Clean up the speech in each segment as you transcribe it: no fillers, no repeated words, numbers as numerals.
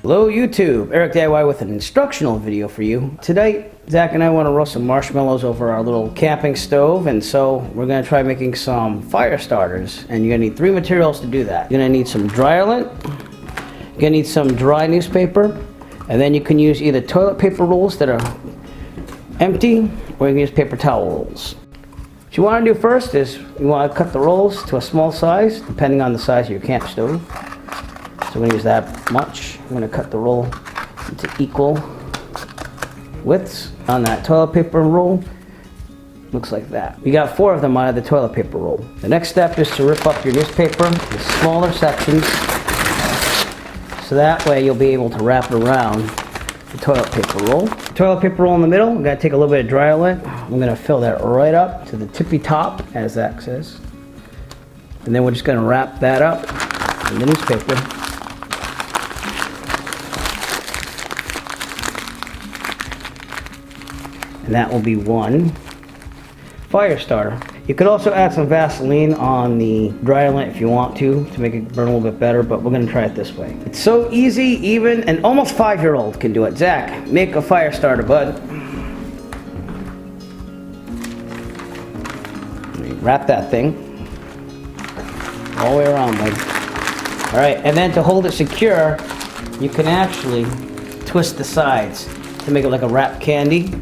Hello YouTube, Eric DIY with an instructional video for you. Today, Zach and I want to roast some marshmallows over our little camping stove, and so we're going to try making some fire starters. And you're going to need 3 materials to do that. You're going to need some dryer lint, you're going to need some dry newspaper, and then you can use either toilet paper rolls that are empty, or you can use paper towel rolls. What you want to do first is you want to cut the rolls to a small size, depending on the size of your camp stove. So we're going to use that much. I'm going to cut the roll into equal widths on that toilet paper roll. Looks like that. We got 4 of them out of the toilet paper roll. The next step is to rip up your newspaper into smaller sections, so that way you'll be able to wrap it around the toilet paper roll. Toilet paper roll in the middle, I'm going to take a little bit of dryer lint. I'm going to fill that right up to the tippy top, as Zach says. And then we're just going to wrap that up in the newspaper. And that will be 1 fire starter. You could also add some Vaseline on the dryer lint if you want to make it burn a little bit better, but we're going to try it this way. It's so easy, even an almost 5-year-old can do it. Zach, make a fire starter, bud. Wrap that thing all the way around, bud. Alright, and then to hold it secure, you can actually twist the sides to make it like a wrapped candy.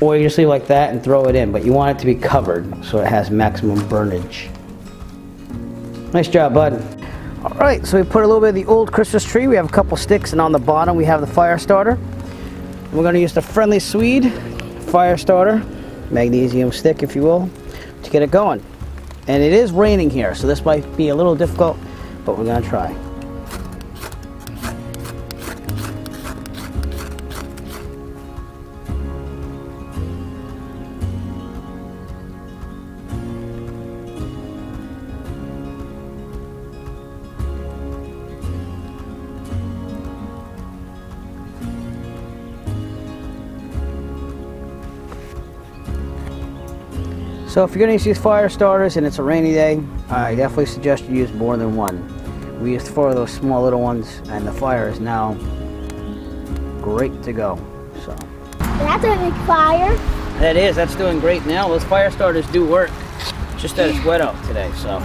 Or you just leave it like that and throw it in, but you want it to be covered so it has maximum burnage. Nice job, bud. Alright, so we put a little bit of the old Christmas tree. We have a couple sticks, and on the bottom we have the fire starter. And we're going to use the Friendly Swede fire starter, magnesium stick if you will, to get it going. And it is raining here, so this might be a little difficult, but we're going to try. So if you're going to use these fire starters and it's a rainy day, I definitely suggest you use more than 1. We used 4 of those small little ones, and the fire is now great to go. So that's a big fire. That is. That's doing great now. Those fire starters do work. Just that it's wet out today. So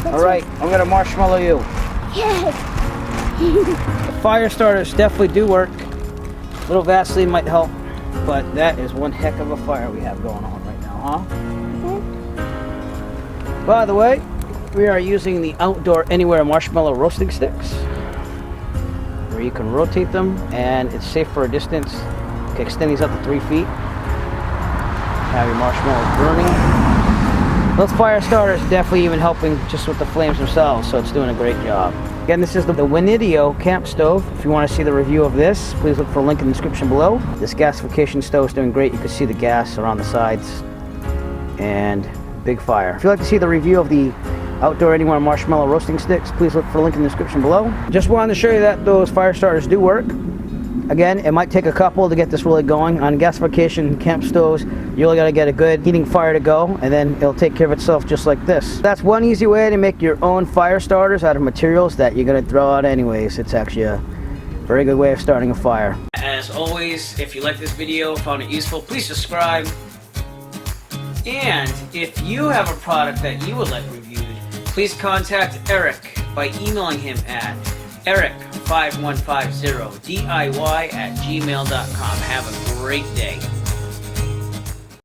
all right, I'm going to marshmallow you. Yes. Fire starters definitely do work. A little Vaseline might help, but that is one heck of a fire we have going on right now, huh? Mm-hmm. By the way, we are using the Outdoor Anywhere marshmallow roasting sticks, where you can rotate them and it's safe for a distance. You can extend these up to 3 feet. Have your marshmallows burning. Those fire starters are definitely even helping just with the flames themselves, so it's doing a great job. Again, this is the Wnnideo Camp Stove. If you want to see the review of this, please look for a link in the description below. This gasification stove is doing great. You can see the gas around the sides and big fire. If you'd like to see the review of the Outdoor Anywhere marshmallow roasting sticks, please look for a link in the description below. Just wanted to show you that those fire starters do work. Again, it might take a couple to get this really going. On gasification camp stoves, you really got to get a good heating fire to go, and then it'll take care of itself just like this. That's one easy way to make your own fire starters out of materials that you're going to throw out anyways. It's actually a very good way of starting a fire. As always, if you like this video, found it useful, please subscribe. And if you have a product that you would like reviewed, please contact Eric by emailing him at eric5150diy@gmail.com. Have a great day.